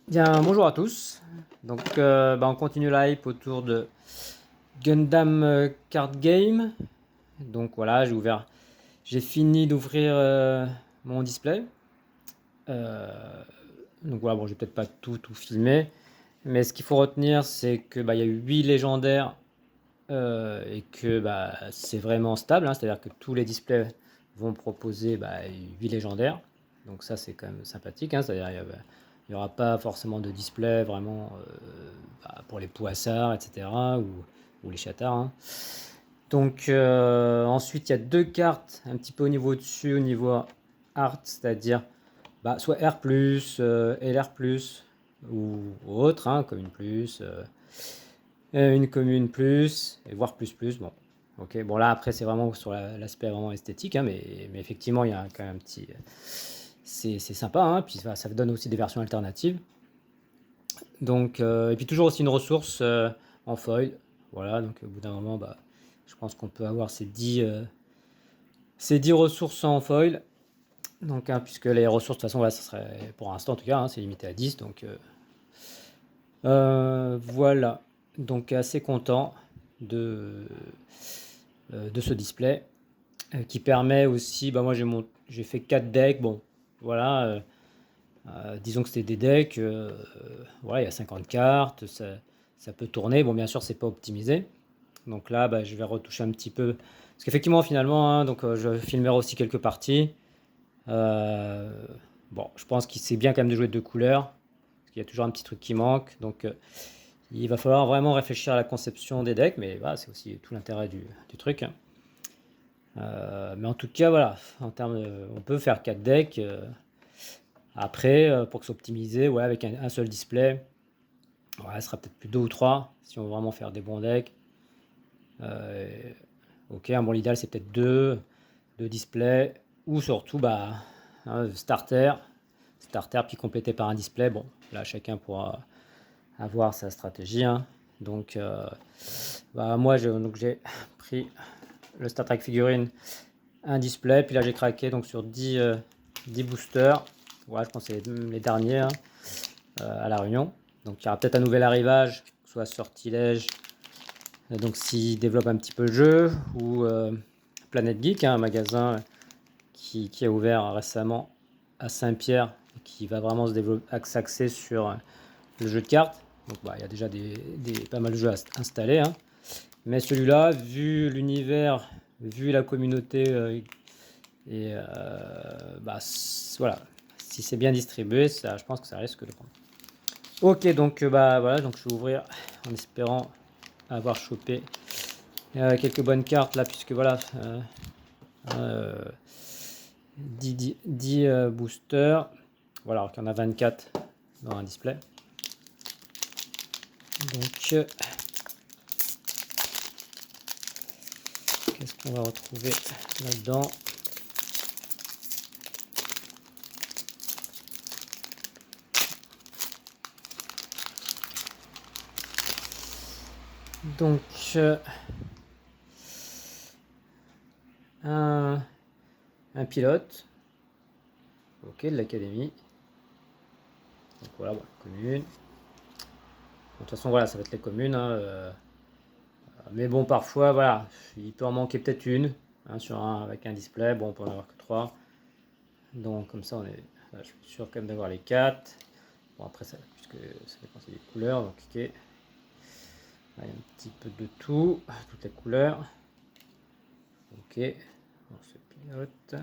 Bien, bonjour à tous. Donc, on continue la hype autour de Gundam Card Game. Donc voilà, j'ai fini d'ouvrir mon display. Euh, donc voilà, bon, je vais peut-être pas tout filmer, mais ce qu'il faut retenir, c'est que il y a eu 8 légendaires et que c'est vraiment stable, hein, c'est-à-dire que tous les displays vont proposer 8 légendaires. Donc ça, c'est quand même sympathique, hein, c'est-à-dire il n'y aura pas forcément de display vraiment pour les poissards, etc. ou les chattards, hein. Donc ensuite, il y a deux cartes un petit peu au niveau dessus, au niveau art, c'est-à-dire soit R+, LR+, ou autre, hein, commune plus, une commune plus, et voire plus plus. Bon, ok. Bon là après c'est vraiment sur l'aspect vraiment esthétique, hein, mais effectivement il y a quand même un petit, c'est sympa, hein, puis ça donne aussi des versions alternatives. Donc et puis toujours aussi une ressource en foil. Voilà, donc au bout d'un moment, je pense qu'on peut avoir ces 10 ressources en foil. Donc, hein, puisque les ressources, de toute façon, voilà, ça serait, pour l'instant en tout cas, hein, c'est limité à 10. Donc, voilà. Donc, assez content de, de ce display qui permet aussi. Moi, j'ai fait 4 decks. Bon, voilà. Disons que c'était des decks. Voilà, il y a 50 cartes. Ça peut tourner. Bon, bien sûr, c'est pas optimisé. Donc là, je vais retoucher un petit peu. Parce qu'effectivement, finalement, hein, donc, je filmerai aussi quelques parties. Euh, bon, je pense qu'il c'est bien quand même de jouer de deux couleurs, parce qu'il y a toujours un petit truc qui manque. Donc, il va falloir vraiment réfléchir à la conception des decks, mais voilà, c'est aussi tout l'intérêt du truc, hein. Mais en tout cas, voilà, on peut faire 4 decks. Après, pour que ce soit optimisé, ouais, avec un seul display, ouais, ce sera peut-être plus deux ou trois si on veut vraiment faire des bons decks. Euh, ok, bon, l'idéal c'est peut-être deux displays, ou surtout starter, starter puis complété par un display. Bon, là chacun pourra avoir sa stratégie, hein. Donc, moi j'ai pris le Star Trek figurine, un display, puis là j'ai craqué donc sur 10 boosters. Ouais, je pense que c'est les derniers, hein, à la Réunion. Donc il y aura peut-être un nouvel arrivage, soit Sortilège, donc s'il développe un petit peu le jeu, ou Planète Geek, hein, un magasin qui a ouvert récemment à Saint-Pierre, qui va vraiment s'axer sur le jeu de cartes. Donc il y a déjà pas mal de jeux installés, hein. Mais celui-là, vu l'univers, vu la communauté, et voilà, si c'est bien distribué, ça, je pense que ça risque de prendre. Ok, donc voilà, donc je vais ouvrir en espérant avoir chopé quelques bonnes cartes là, puisque voilà, 10 boosters. Voilà, alors qu'il y en a 24 dans un display. Donc, qu'est-ce qu'on va retrouver là-dedans? Donc, un pilote, ok, de l'académie. Donc voilà, commune. De toute façon, voilà, ça va être les communes, hein, mais bon, parfois, voilà, il peut en manquer peut-être une, hein, avec un display. Bon, on peut en avoir que 3. Donc, comme ça, je suis sûr quand même d'avoir les 4. Bon, après, puisque ça dépend des couleurs. Donc, ok. Là, il y a un petit peu de tout, toutes les couleurs. Ok. On se pilote.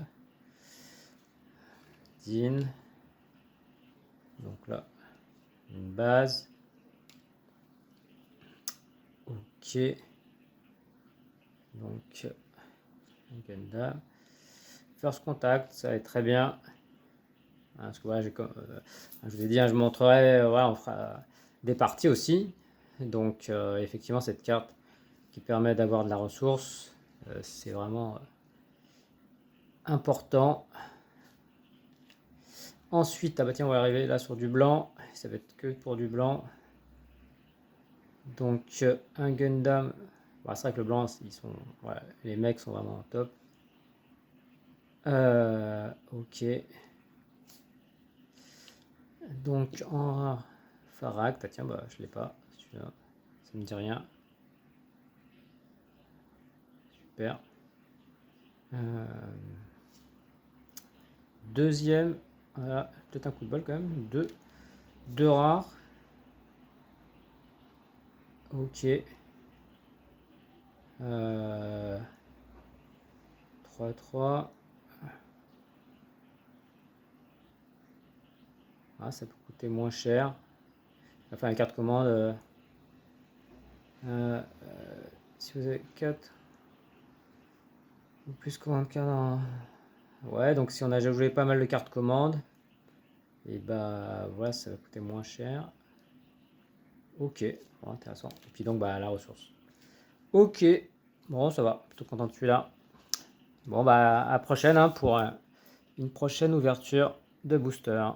Zine. Donc là, une base. Ok. Donc, un Gundam. First Contact, ça va être très bien. Parce que voilà, je vous ai dit, hein, je montrerai, voilà, on fera des parties aussi. Donc effectivement, cette carte qui permet d'avoir de la ressource, c'est vraiment important. Ensuite, tiens, on va arriver là sur du blanc. Ça va être que pour du blanc. Donc un Gundam. C'est vrai que le blanc, voilà, les mecs sont vraiment top. Ok. Donc Faract, tiens, bah, je l'ai pas. Celui-là, ça me dit rien. Super. Deuxième, voilà, peut-être un coup de bol quand même. Deux rares. Ok. 3-3. Ah, ça peut coûter moins cher. Enfin, une carte commande. Si vous avez 4 ou plus commande cadre. Ouais, donc si on a déjà joué pas mal de cartes commande, et bah voilà, ça va coûter moins cher. Ok, bon, intéressant. Et puis donc, bah la ressource. Ok, bon, ça va, plutôt content de celui-là. Bon, bah à prochaine hein, pour une prochaine ouverture de booster.